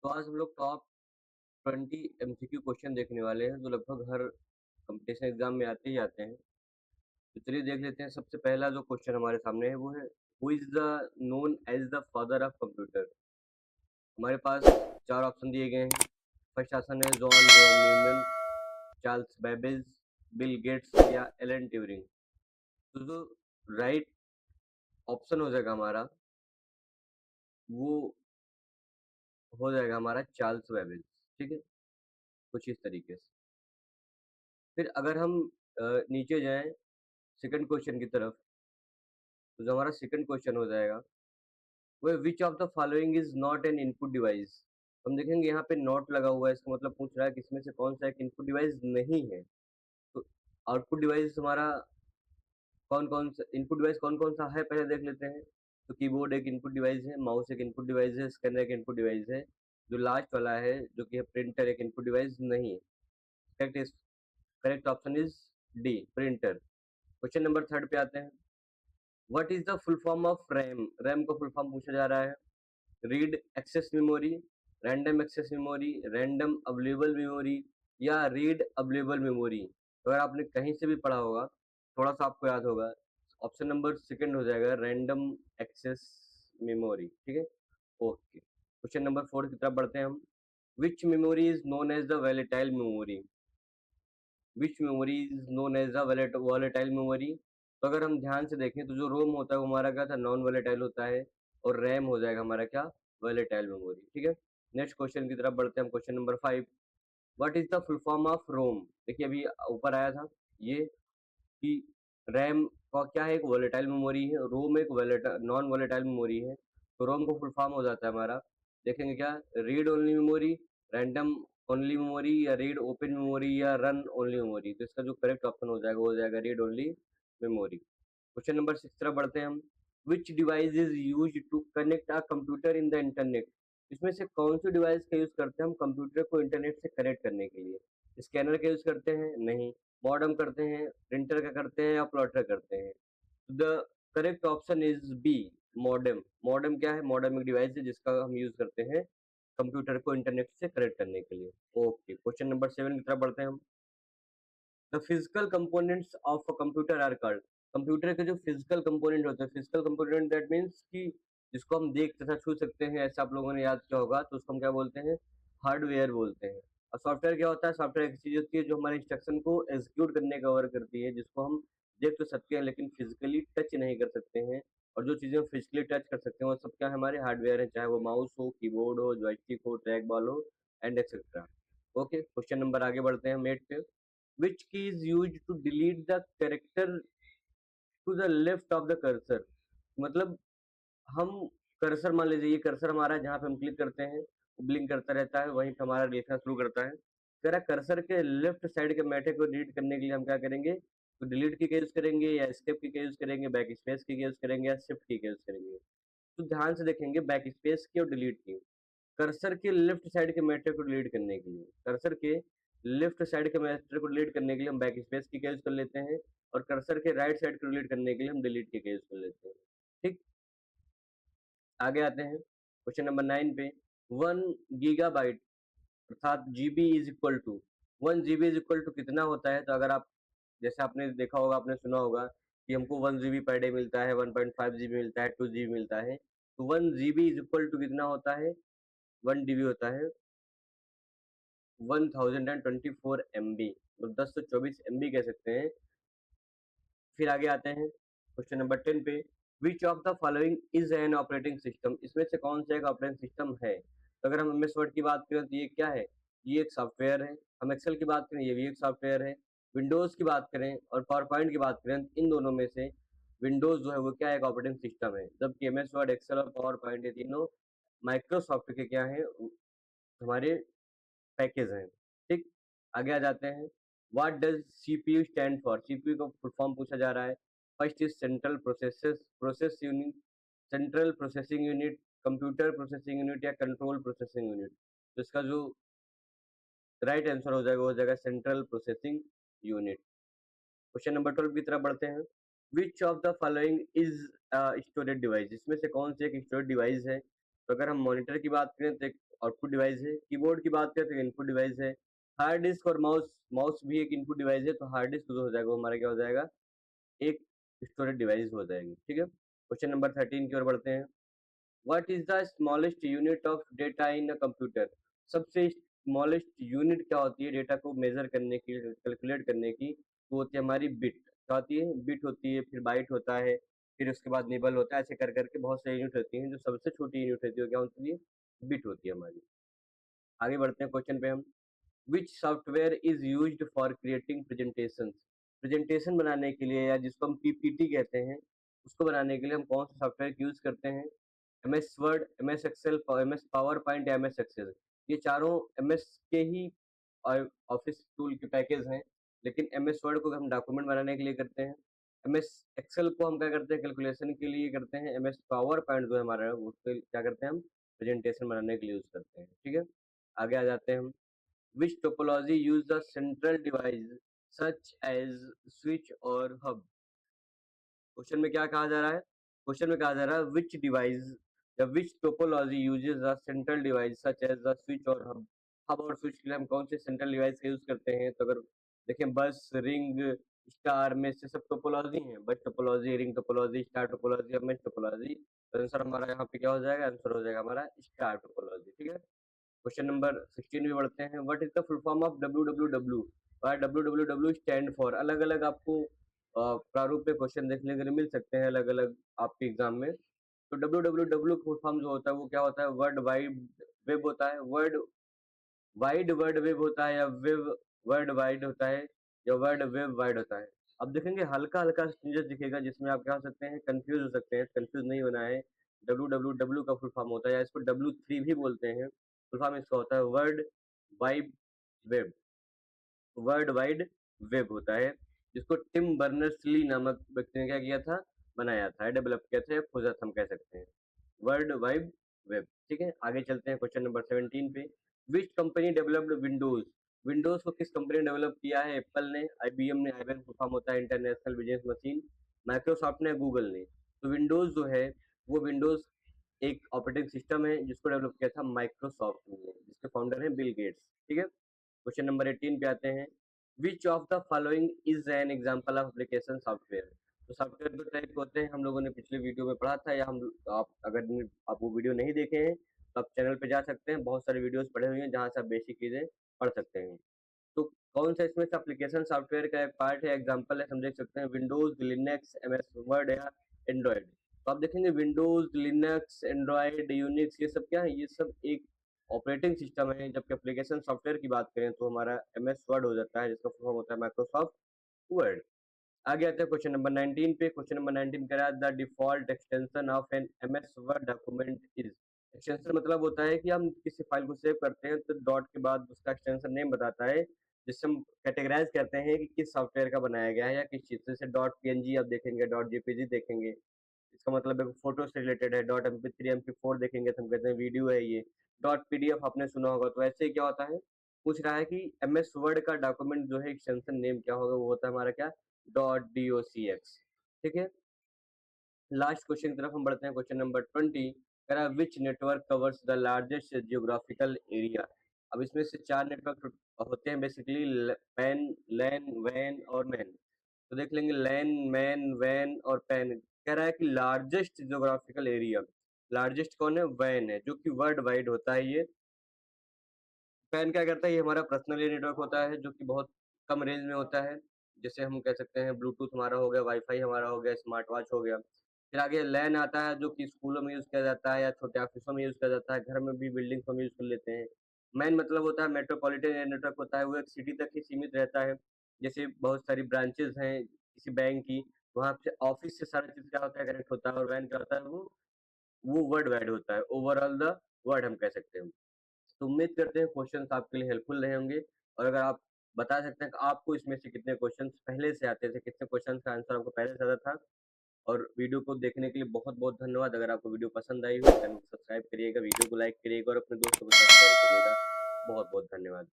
तो आज हम लोग टॉप 20 एमसीक्यू क्वेश्चन देखने वाले हैं जो लगभग हर कंपटीशन एग्जाम में आते ही आते हैं। तो चलिए देख लेते हैं। सबसे पहला जो क्वेश्चन हमारे सामने है वो है who is the known as the father of computer. हमारे पास चार ऑप्शन दिए गए हैं। फर्स्ट ऑप्शन है John von Neumann, Charles Babbage, Bill Gates या एलन ट्यूरिंग। तो जो राइट ऑप्शन हो जाएगा हमारा वो हो जाएगा हमारा चार्ल्स बेबेज। ठीक है, कुछ इस तरीके से। फिर अगर हम नीचे जाएं सेकंड क्वेश्चन की तरफ, तो जो हमारा सेकंड क्वेश्चन हो जाएगा वो which of the following is not an input device. हम देखेंगे यहाँ पे नॉट लगा हुआ है, इसका मतलब पूछ रहा है कि इसमें से कौन सा एक इनपुट डिवाइस नहीं है। तो आउटपुट डिवाइस हमारा कौन कौन सा इनपुट डिवाइस कौन कौन सा है पहले देख लेते हैं। तो कीबोर्ड एक इनपुट डिवाइस है, माउस एक इनपुट डिवाइस है, स्कैनर एक इनपुट डिवाइस है। जो लास्ट वाला है जो कि है प्रिंटर एक इनपुट डिवाइस नहीं है। Correct option is D, printer. Question number third पे आते हैं। What is the full form of RAM. RAM का फुल फॉर्म पूछा जा रहा है। Read access memory, random access memory, random available memory या रीड अवेलेबल मेमोरी। अगर आपने कहीं से भी पढ़ा होगा, थोड़ा सा आपको याद होगा, ऑप्शन नंबर सेकंड हो जाएगा रैंडम एक्सेस मेमोरी। ठीक है, ओके। क्वेश्चन नंबर फोर की तरफ बढ़ते हैं हम। Which memory is known as the volatile memory. Which memory is known as the volatile memory. तो अगर हम ध्यान से देखें तो जो रोम होता है वो हमारा क्या था, नॉन वॉलेटाइल होता है, और रैम हो जाएगा हमारा क्या, वॉलेटाइल मेमोरी। ठीक है, नेक्स्ट क्वेश्चन की तरफ बढ़ते हैं हम। Question number 5, what is the full form of ROM. देखिए अभी ऊपर आया था ये कि रैम का क्या है, एक वॉलेटाइल मेमोरी है, रोम एक नॉन वॉलेटाइल मेमोरी है। तो रोम को फुल फॉर्म हो जाता है हमारा, देखेंगे क्या, read only memory, random only memory या रीड ओपन मेमोरी या रन ओनली मेमोरी। तो इसका जो करेक्ट ऑप्शन हो जाएगा वो हो जाएगा read only memory. Question number 6 तरफ बढ़ते हैं हम। Which device is use to connect a computer in the internet. इसमें से कौन सी डिवाइस का यूज करते हैं हम कंप्यूटर को इंटरनेट से कनेक्ट करने के लिए। स्कैनर का यूज करते हैं? नहीं। मॉडेम करते हैं? प्रिंटर का करते हैं या प्लॉटर करते हैं? The correct option is B, modem. Modem क्या है, मॉडेम एक डिवाइस है जिसका हम यूज करते हैं कंप्यूटर को इंटरनेट से कनेक्ट करने के लिए। ओके, क्वेश्चन नंबर 7 की तरफ बढ़ते हैं हम। The physical components of a computer are called. Computer के जो फिजिकल कंपोनेंट होते हैं, फिजिकल कंपोनेंट दैट मीन्स कि जिसको हम देख तथा छू सकते हैं, ऐसा आप लोगों ने याद किया होगा, तो उसको हम क्या बोलते हैं, हार्डवेयर बोलते हैं। और सॉफ्टवेयर क्या होता है, सॉफ्टवेयर एक चीज होती है जो हमारे इंस्ट्रक्शन को एग्जीक्यूट करने का वर्क करती है, जिसको हम देख तो सकते हैं लेकिन फिजिकली टच नहीं कर सकते हैं। और जो चीजें हम फिजिकली टच कर सकते हैं वो सब क्या है, हमारे हार्डवेयर है, चाहे वो माउस हो, कीबोर्ड हो, जॉयस्टिक हो, ट्रैक बॉल हो, and etcetera. Okay, question number आगे बढ़ते हैं मेट पे। which key is used to delete the character to the left of the cursor। मतलब हम कर्सर, मान लीजिए ये कर्सर हमारा है, जहाँ पे हम क्लिक करते हैं वो ब्लिंक करता रहता है, वहीं पे हमारा लिखना शुरू करता है। जरा कर्सर के लेफ्ट साइड के मैटर को डिलीट करने के लिए हम क्या करेंगे, तो डिलीट की का यूज करेंगे या एस्केप की का यूज करेंगे, बैक स्पेस की का यूज करेंगे या शिफ्ट की का यूज करेंगे। तो ध्यान से देखेंगे, बैक स्पेस की और डिलीट की। कर्सर के लेफ्ट साइड के मैटर को डिलीट करने के लिए, कर्सर के लेफ्ट साइड के मैटर को डिलीट करने के लिए हम बैक स्पेस की यूज कर लेते हैं, और कर्सर के राइट साइड को डिलीट करने के लिए हम डिलीट की यूज कर लेते हैं। ठीक, आगे आते हैं क्वेश्चन नंबर 9 पे। 1 गीगाबाइट अर्थात GB is equal to, 1 GB is equal to कितना होता है। तो अगर आप, जैसे आपने देखा होगा, आपने सुना होगा कि हमको 1 जीबी पर डे मिलता है, 1.5 जीबी मिलता है, 2 जीबी मिलता है। तो 1 जीबी इज इक्वल टू कितना होता है, 1 डीबी होता है 1024 MB, तो 1024 MB कह सकते हैं। फिर आगे आते हैं क्वेश्चन नंबर 10 पे। Which of the following is an operating system. इसमें से कौन सा एक ऑपरेटिंग सिस्टम है। तो अगर हम एम एस वर्ड की बात करें तो ये क्या है, ये एक सॉफ्टवेयर है। हम एक्सेल की बात करें, ये भी एक सॉफ्टवेयर है। विंडोज की बात करें और पावर पॉइंट की बात करें, इन दोनों में से विंडोज जो है वो क्या, एक ऑपरेटिंग सिस्टम है, जबकि एम एस वर्ड, एक्सेल और पावर पॉइंट ये तीनों माइक्रोसॉफ्ट के क्या है, हमारे पैकेज हैं। ठीक, आगे आ जाते हैं। What does CPU stand for. CPU का फुल फॉर्म पूछा जा रहा है। First is process unit, central processing unit, computer processing unit या कंट्रोल प्रोसेसिंग यूनिट। तो इसका जो राइट आंसर हो जाएगा वो हो जाएगा central processing unit. Question number 12 की तरफ बढ़ते हैं। Which of the following is storage device. इसमें से कौन सी एक स्टोरेज डिवाइस है। तो अगर हम मॉनिटर की बात करें तो एक आउटपुट डिवाइस है, कीबोर्ड की बात करें तो इनपुट डिवाइस है, हार्ड डिस्क और माउस माउस भी एक इनपुट डिवाइस है, तो हार्ड डिस्क जो हो जाएगा वो हमारा क्या हो जाएगा, एक स्टोरेज डिवाइस हो जाएगी, ठीक है। क्वेश्चन नंबर 13 की ओर बढ़ते हैं। What is the smallest unit of data in a computer? सबसे स्मॉलेस्ट यूनिट क्या होती है डेटा को मेजर करने की, कैलकुलेट करने की? वो होती है हमारी बिट। क्या होती है? बिट होती है, फिर बाइट होता है, फिर उसके बाद निबल होता है, ऐसे कर करके बहुत सारी यूनिट होती हैं। जो सबसे छोटी यूनिट होती है वो क्या होती है? बिट होती है हमारी। आगे बढ़ते हैं क्वेश्चन पे हम। विच software is used for creating presentations? Presentation बनाने के लिए या जिसको हम पीपीटी कहते हैं, उसको बनाने के लिए हम कौन सा सॉफ्टवेयर यूज करते हैं? MS Word, MS Excel, MS PowerPoint या एमएस एक्सेल। ये चारों एमएस के ही ऑफिस टूल के पैकेज हैं, लेकिन एमएस वर्ड को हम डॉक्यूमेंट बनाने के लिए करते हैं, एमएस एक्सेल को हम क्या करते हैं, कैलकुलेशन के लिए करते हैं, एमएस पावर पॉइंट जो है हमारा उसको क्या करते हैं, हम प्रेजेंटेशन बनाने के लिए यूज करते हैं, ठीक है। आगे आ जाते हैं हम। Which topology use a central device such as switch और hub? क्वेश्चन में क्या कहा जा रहा है? क्वेश्चन में कहा जा रहा है which device या which topology uses a central device such as a switch और hub? हब और स्विच के लिए हम कौन से सेंट्रल डिवाइस का यूज करते हैं? तो अगर देखें बस, रिंग, स्टार में से सब टोपोलॉजी हैं, बस topology, ring topology, star topology, hub में टोपोलॉजी। तो आंसर हमारा यहाँ पे क्या हो जाएगा? आंसर हो जाएगा हमारा स्टार टोपोलॉजी, ठीक है। क्वेश्चन नंबर 16 भी बढ़ते हैं। What is the full form of W और डब्ल्यू स्टैंड फॉर? अलग अलग आपको प्रारूप में क्वेश्चन देखने के लिए मिल सकते हैं अलग अलग आपके एग्जाम में। तो डब्ल्यू फुल फॉर्म जो होता है वो क्या होता है? वर्ल्ड वाइड वेब होता है, वर्ल्ड वेब होता है, या वेब वर्ल्ड वाइड होता है, या वर्ल्ड वेब वाइड होता है। अब देखेंगे हल्का हल्का चेंजेस दिखेगा जिसमें आप क्या हो सकते हैं, कंफ्यूज हो सकते हैं। कंफ्यूज नहीं होना है। डब्ल्यू का फुल फॉर्म होता है, या इसको W3 भी बोलते हैं, फुल फॉर्म इसका होता है wide web. World wide web होता है, जिसको टिम बर्नर्स ली नामक व्यक्ति ने क्या किया था? बनाया था, डेवलप किया था, या खोजा था हम कह सकते हैं। वर्ल्ड वाइड वेब, ठीक है। आगे चलते हैं क्वेश्चन नंबर 17 पे। Which company developed Windows? Windows को किस कंपनी ने डेवलप किया है? एप्पल ने, आईबीएम ने, आईबीएम फुल फॉर्म होता है इंटरनेशनल बिजनेस मशीन, माइक्रोसॉफ्ट ने, गूगल ने। तो विंडोज जो है वो विंडोज एक ऑपरेटिंग सिस्टम है जिसको डेवलप किया था माइक्रोसॉफ्ट ने, जिसके फाउंडर हैं बिल गेट्स, ठीक है। क्वेश्चन नंबर 18 पे आते हैं। Which of the following is an example of application software? तो सॉफ्टवेयर दो टाइप के होते हैं, हम लोगों ने पिछले वीडियो में पढ़ा था, या हम आप अगर आप वो वीडियो नहीं देखे हैं तो आप चैनल पे जा सकते हैं, बहुत सारे वीडियोस पढ़े हुए हैं जहाँ से आप बेसिक चीजें पढ़ सकते हैं। तो कौन सा इसमें से एप्लीकेशन सॉफ्टवेयर का एक पार्ट है, एग्जांपल है, हम देख सकते हैं विंडोज, लिनक्स, एमएस वर्ड या एंड्रॉइड। तो आप देखेंगे विंडोज, लिनक्स, एंड्रॉइड, यूनिक्स, ये सब क्या है? ये सब एक ऑपरेटिंग सिस्टम है। जबकि एप्लीकेशन सॉफ्टवेयर की बात करें तो हमारा एमएस वर्ड हो जाता है, जिसका फुल फॉर्म होता है माइक्रोसॉफ्ट वर्ड। आगे आते हैं क्वेश्चन नंबर 19 पे। क्वेश्चन नंबर 19 कह रहा है the default extension of an MS Word document is. Extension मतलब होता है कि हम किसी फाइल को सेव करते हैं तो डॉट के बाद उसका एक्सटेंशन नेम बताता है, जिससे हम कैटेगराइज करते हैं कि किस सॉफ्टवेयर का बनाया गया है या किस चीज से। जैसे डॉट पीएनजी आप देखेंगे, डॉट जेपीजी देखेंगे, इसका मतलब है फोटो से रिलेटेड है। डॉट एमपी3, एमपी4 देखेंगे तो हम कहते हैं वीडियो है ये। डॉट पीडीएफ आपने सुना होगा। तो ऐसे ही क्या होता है, पूछ रहा है कि एमएस वर्ड का डॉक्यूमेंट जो है एक्सटेंशन नेम क्या होगा? वो होता है हमारा क्या? .docx, ठीक है। लास्ट क्वेश्चन की तरफ हम बढ़ते हैं। क्वेश्चन नंबर 20 कह रहा है which network covers the largest geographical area? अब इसमें से चार नेटवर्क होते हैं बेसिकली, पैन, लैन, वैन और मैन। तो देख लेंगे लैन, मैन, वैन और पैन। कह रहा है कि लार्जेस्ट जियोग्राफिकल एरिया, लार्जेस्ट कौन है? वैन है, जो कि वर्ल्ड वाइड होता है ये। पैन क्या करता है? ये हमारा पर्सनल नेटवर्क होता है जो कि बहुत कम रेंज में होता है। जैसे हम कह सकते हैं ब्लूटूथ हमारा हो गया, वाईफाई हमारा हो गया, स्मार्ट वॉच हो गया। फिर आगे लैन आता है जो कि स्कूलों में यूज किया जाता है या छोटे ऑफिसों में यूज किया जाता है, घर में भी बिल्डिंग्स में यूज कर लेते हैं। मैन मतलब होता है मेट्रोपॉलिटन नेटवर्क होता है, वो एक सिटी तक ही सीमित रहता है। जैसे बहुत सारी ब्रांचेस हैं किसी बैंक की, वहाँ से ऑफिस से सारा चीज क्या होता है, कनेक्ट होता है। और वैन क्या होता है? वो वर्ल्ड वाइड होता है, ओवरऑल द वर्ल्ड हम कह सकते हैं। तो उम्मीद करते हैं क्वेश्चंस आपके लिए हेल्पफुल रहे होंगे। और अगर आप बता सकते हैं कि आपको इसमें से कितने क्वेश्चंस पहले से आते थे, कितने क्वेश्चंस का आंसर आपको पहले से आता था। और वीडियो को देखने के लिए बहुत बहुत धन्यवाद। अगर आपको वीडियो पसंद आई हो चैनल को सब्सक्राइब करिएगा, वीडियो को लाइक करिएगा और अपने दोस्तों के साथ शेयर करिएगा। बहुत बहुत धन्यवाद।